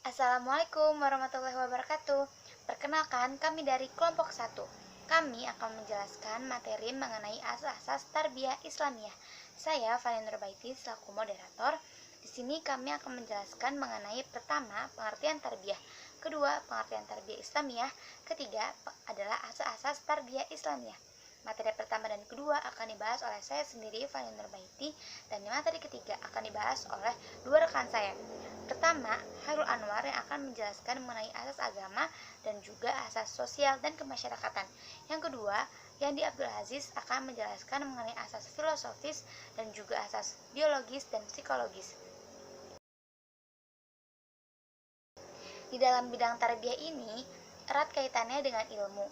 Assalamualaikum warahmatullahi wabarakatuh. Perkenalkan, kami dari kelompok 1. Kami akan menjelaskan materi mengenai asas-asas tarbiyah Islamiyah. Saya Fani Nurbaiti selaku moderator. Di sini kami akan menjelaskan mengenai pertama, pengertian tarbiyah, kedua, pengertian tarbiyah Islamiyah, ketiga adalah asas-asas tarbiyah Islamiyah. Materi pertama dan kedua akan dibahas oleh saya sendiri, Fani Nurbaiti, dan materi ketiga akan dibahas oleh dua rekan saya. Pertama, Hairul Anwar yang akan menjelaskan mengenai asas agama dan juga asas sosial dan kemasyarakatan. Yang kedua, Yandi Abdul Aziz akan menjelaskan mengenai asas filosofis dan juga asas biologis dan psikologis. Di dalam bidang tarbiyah ini, erat kaitannya dengan ilmu.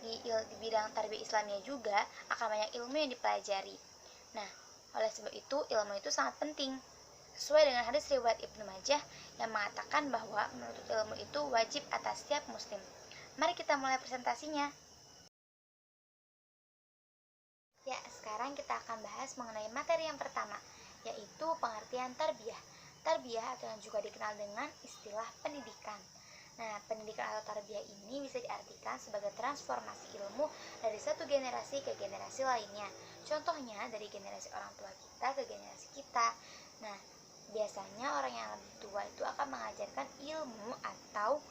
Di bidang tarbiyah Islamiyah juga akan banyak ilmu yang dipelajari. Nah, oleh sebab itu ilmu itu sangat penting. Sesuai dengan hadis riwayat Ibnu Majah yang mengatakan bahwa menuntut ilmu itu wajib atas setiap muslim. Mari kita mulai presentasinya. Ya, sekarang kita akan bahas mengenai materi yang pertama, yaitu pengertian tarbiyah. Tarbiyah atau yang juga dikenal dengan istilah pendidikan. Nah, pendidikan atau tarbiyah ini bisa diartikan sebagai transformasi ilmu dari satu generasi ke generasi lainnya. Contohnya dari generasi orang tua kita ke generasi kita. Nah, biasanya orang yang lebih tua itu akan mengajarkan ilmu atau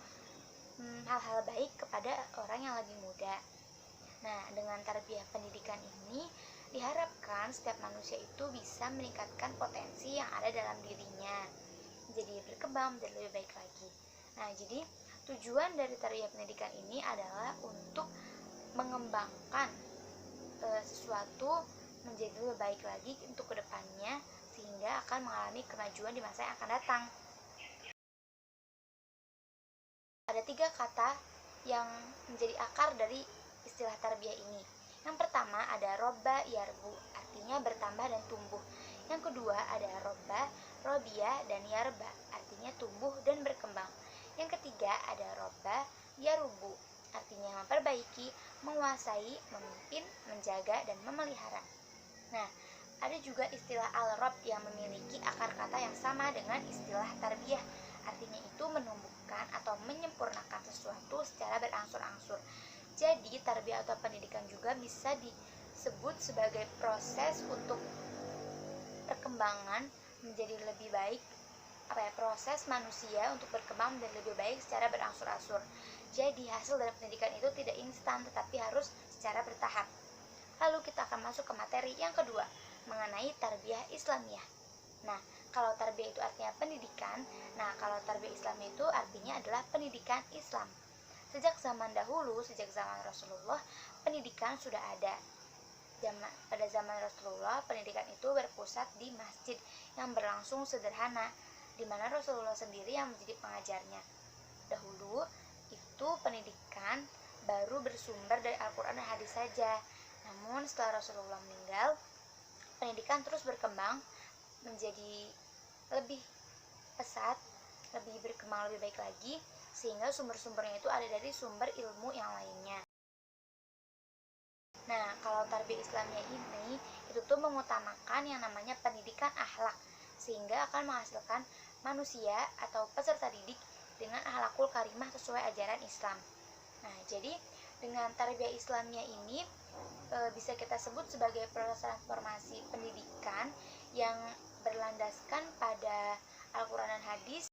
hal-hal baik kepada orang yang lebih muda. Nah, dengan tarbiyah pendidikan ini diharapkan setiap manusia itu bisa meningkatkan potensi yang ada dalam dirinya, jadi berkembang menjadi lebih baik lagi. Nah, jadi tujuan dari tarbiyah pendidikan ini adalah untuk mengembangkan sesuatu menjadi lebih baik lagi untuk kedepannya, sehingga akan mengalami kemajuan di masa yang akan datang. Ada 3 kata yang menjadi akar dari istilah tarbiyah ini. Yang pertama ada robba yarbu, artinya bertambah dan tumbuh. Yang kedua ada robba, robia, dan yarba, artinya tumbuh dan berkembang. Yang ketiga ada robba yarubu, artinya memperbaiki, menguasai, memimpin, menjaga, dan memelihara. Nah, ada juga istilah al-rob yang memiliki akar kata yang sama dengan istilah tarbiyah, artinya itu menumbuhkan atau menyempurnakan sesuatu secara berangsur-angsur. Jadi tarbiyah atau pendidikan juga bisa disebut sebagai proses untuk perkembangan menjadi lebih baik, proses manusia untuk berkembang menjadi lebih baik secara berangsur-angsur. Jadi hasil dari pendidikan itu tidak instan, tetapi harus secara bertahap. Lalu kita akan masuk ke materi yang kedua, mengenai tarbiyah Islamiyah. Nah, kalau tarbiyah itu artinya pendidikan, nah kalau tarbiyah Islamiyah itu artinya adalah pendidikan Islam. Sejak zaman dahulu, sejak zaman Rasulullah, pendidikan sudah ada. Pada zaman Rasulullah, pendidikan itu berpusat di masjid yang berlangsung sederhana, di mana Rasulullah sendiri yang menjadi pengajarnya. Dahulu, itu pendidikan baru bersumber dari Al-Quran dan hadis saja. Namun setelah Rasulullah meninggal, pendidikan terus berkembang menjadi lebih pesat, lebih berkembang lebih baik lagi, sehingga sumber-sumbernya itu ada dari sumber ilmu yang lainnya. Nah, kalau tarbiyah Islamiyah ini itu tuh mengutamakan yang namanya pendidikan akhlak, sehingga akan menghasilkan manusia atau peserta didik dengan akhlakul karimah sesuai ajaran Islam. Nah, jadi dengan tarbiyah Islamiyah ini bisa kita sebut sebagai proses transformasi pendidikan yang berlandaskan pada Al-Quran dan hadis.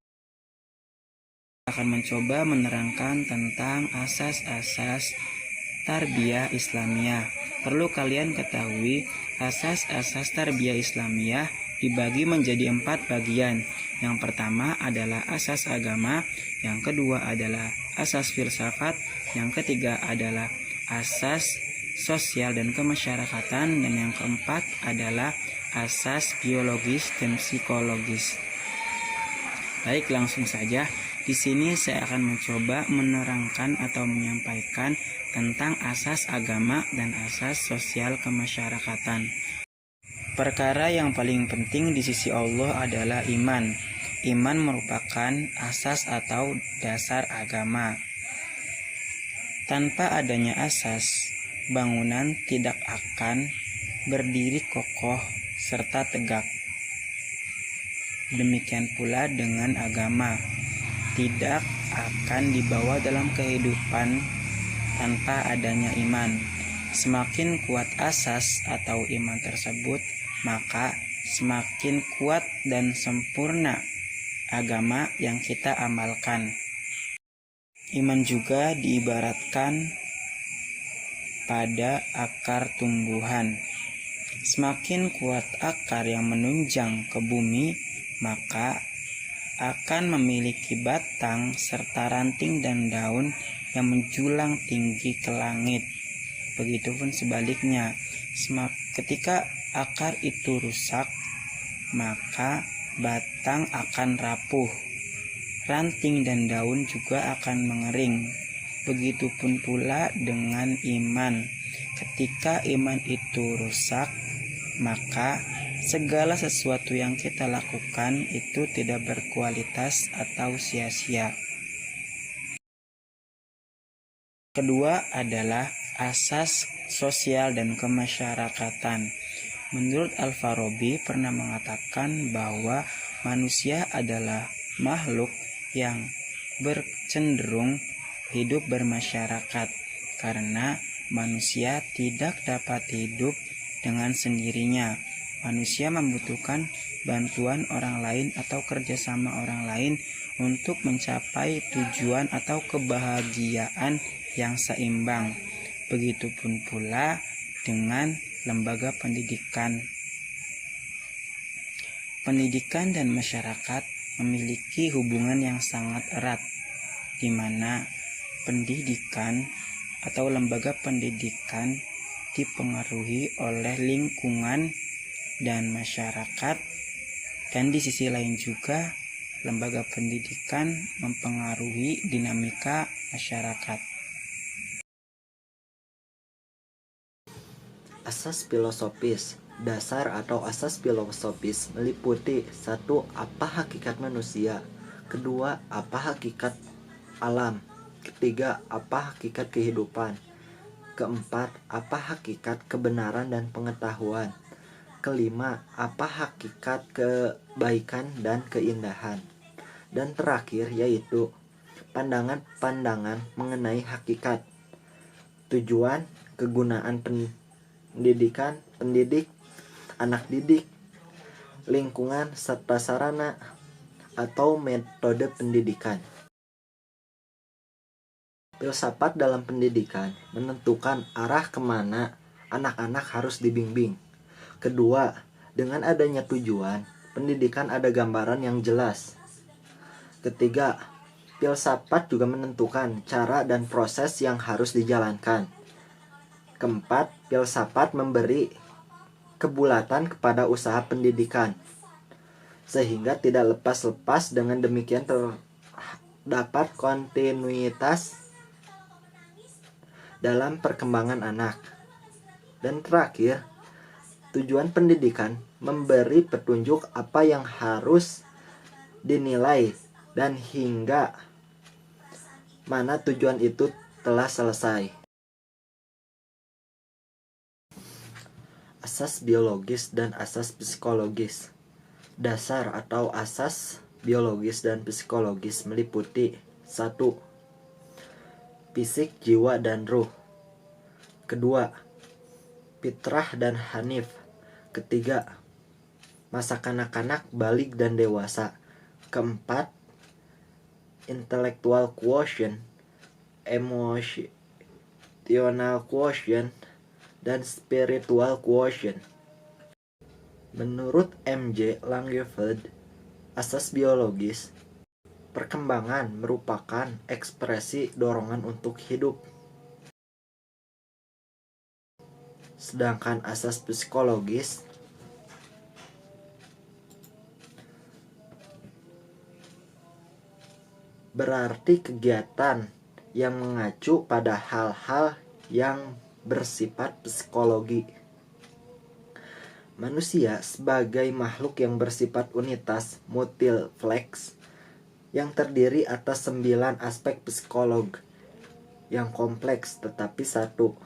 Akan mencoba menerangkan tentang asas-asas tarbiyah Islamiyah. Perlu kalian ketahui, asas-asas tarbiyah Islamiyah dibagi menjadi 4 bagian. Yang pertama adalah asas agama, yang kedua adalah asas filsafat, yang ketiga adalah asas sosial dan kemasyarakatan, dan yang keempat adalah asas biologis dan psikologis. Baik, langsung saja. Di sini saya akan mencoba menerangkan atau menyampaikan tentang asas agama dan asas sosial kemasyarakatan. Perkara yang paling penting di sisi Allah adalah iman. Iman merupakan asas atau dasar agama. Tanpa adanya asas, bangunan tidak akan berdiri kokoh serta tegak. Demikian pula dengan agama. tidak akan dibawa dalam kehidupan tanpa adanya iman. Semakin kuat asas atau iman tersebut, maka semakin kuat dan sempurna agama yang kita amalkan. Iman juga diibaratkan pada akar tumbuhan. Semakin kuat akar yang menunjang ke bumi, maka akan memiliki batang serta ranting dan daun yang menjulang tinggi ke langit. Begitupun sebaliknya, ketika akar itu rusak, maka batang akan rapuh, ranting dan daun juga akan mengering. Begitupun pula dengan iman. Ketika iman itu rusak, maka segala sesuatu yang kita lakukan itu tidak berkualitas atau sia-sia. Kedua adalah asas sosial dan kemasyarakatan. Menurut Al-Farabi pernah mengatakan bahwa manusia adalah makhluk yang bercenderung hidup bermasyarakat, karena manusia tidak dapat hidup dengan sendirinya. Manusia membutuhkan bantuan orang lain atau kerjasama orang lain untuk mencapai tujuan atau kebahagiaan yang seimbang. Begitupun pula dengan lembaga pendidikan. Pendidikan dan masyarakat memiliki hubungan yang sangat erat, di mana pendidikan atau lembaga pendidikan dipengaruhi oleh lingkungan dan masyarakat, dan di sisi lain juga lembaga pendidikan mempengaruhi dinamika masyarakat. Asas filosofis. Dasar atau asas filosofis meliputi 1. Apa hakikat manusia? 2. Apa hakikat alam? 3. Apa hakikat kehidupan? 4. Apa hakikat kebenaran dan pengetahuan? 5. Apa hakikat kebaikan dan keindahan? Dan terakhir yaitu pandangan-pandangan mengenai hakikat, tujuan, kegunaan pendidikan, pendidik, anak didik, lingkungan, serta sarana atau metode pendidikan. Filsafat dalam pendidikan menentukan arah kemana anak-anak harus dibimbing. Kedua, dengan adanya tujuan, pendidikan ada gambaran yang jelas. Ketiga, filsafat juga menentukan cara dan proses yang harus dijalankan. Keempat, filsafat memberi kebulatan kepada usaha pendidikan, sehingga tidak lepas-lepas. Dengan demikian terdapat kontinuitas dalam perkembangan anak. Dan terakhir, tujuan pendidikan memberi petunjuk apa yang harus dinilai dan hingga mana tujuan itu telah selesai. Asas biologis dan asas psikologis. Dasar atau asas biologis dan psikologis meliputi 1. Fisik, jiwa, dan ruh. 2. Fitrah dan hanif. 3. Masa kanak-kanak, balik, dan dewasa. 4. Intellectual quotient, emotional quotient, dan spiritual quotient. Menurut M.J. Langeveld, asas biologis, perkembangan merupakan ekspresi dorongan untuk hidup. Sedangkan asas psikologis berarti kegiatan yang mengacu pada hal-hal yang bersifat psikologi. Manusia sebagai makhluk yang bersifat unitas multiflex yang terdiri atas 9 aspek psikolog yang kompleks tetapi satu.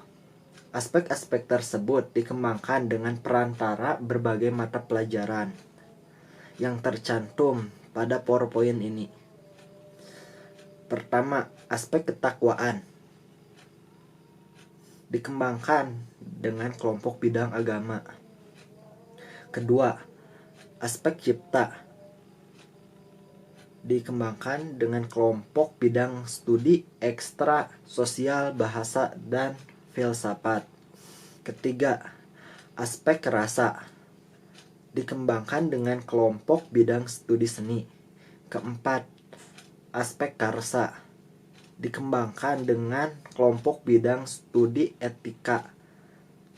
Aspek-aspek tersebut dikembangkan dengan perantara berbagai mata pelajaran yang tercantum pada PowerPoint ini. Pertama, aspek ketakwaan dikembangkan dengan kelompok bidang agama. Kedua, aspek cipta dikembangkan dengan kelompok bidang studi ekstra sosial, bahasa, dan filsafat. Ketiga, aspek rasa dikembangkan dengan kelompok bidang studi seni. Keempat, aspek karsa dikembangkan dengan kelompok bidang studi etika,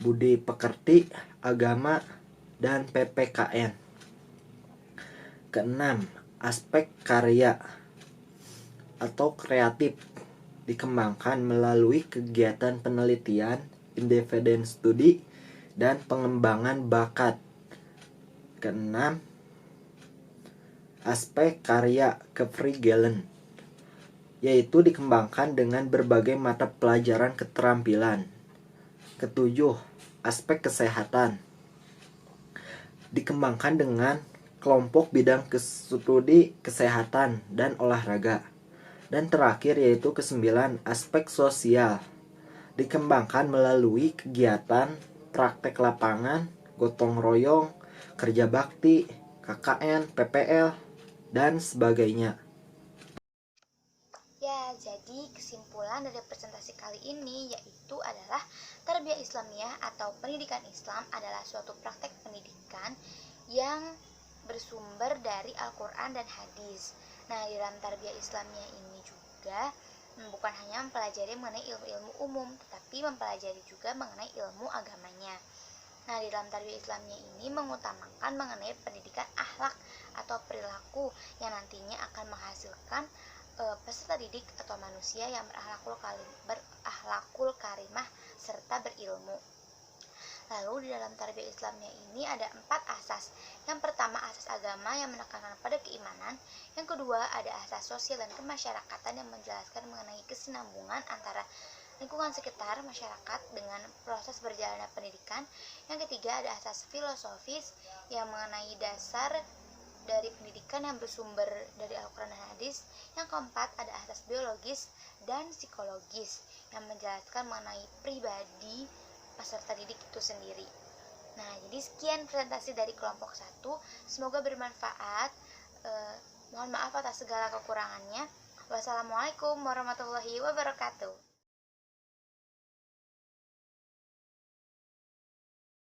budi pekerti, agama, dan PPKN. Keenam, aspek karya atau kreatif dikembangkan melalui kegiatan penelitian, independent study, dan pengembangan bakat. Keenam, aspek karya kefrigelen, yaitu dikembangkan dengan berbagai mata pelajaran keterampilan. Ketujuh, aspek kesehatan dikembangkan dengan kelompok bidang studi kesehatan dan olahraga. Dan terakhir yaitu kesembilan, aspek sosial dikembangkan melalui kegiatan praktek lapangan, gotong royong, kerja bakti, KKN, PPL, dan sebagainya. Ya, jadi kesimpulan dari presentasi kali ini yaitu adalah tarbiyah Islamiyah atau pendidikan Islam adalah suatu praktek pendidikan yang bersumber dari Al-Quran dan hadis. Nah, di dalam tarbiyah Islamiyah ini juga bukan hanya mempelajari mengenai ilmu-ilmu umum, tetapi mempelajari juga mengenai ilmu agamanya. Nah, di dalam tarbiyah Islamiyah ini mengutamakan mengenai pendidikan akhlak atau perilaku yang nantinya akan menghasilkan peserta didik atau manusia yang berakhlakul karimah serta berilmu. Lalu di dalam tarbiyah Islamiyah ini ada 4 asas. Yang pertama, asas agama yang menekankan pada keimanan. Yang kedua, ada asas sosial dan kemasyarakatan yang menjelaskan mengenai kesinambungan antara lingkungan sekitar masyarakat dengan proses berjalannya pendidikan. Yang ketiga, ada asas filosofis yang mengenai dasar dari pendidikan yang bersumber dari Al-Quran dan hadis. Yang keempat, ada asas biologis dan psikologis yang menjelaskan mengenai pribadi peserta didik itu sendiri. Nah, jadi sekian presentasi dari kelompok 1. Semoga bermanfaat. Mohon maaf atas segala kekurangannya. Wassalamualaikum warahmatullahi wabarakatuh.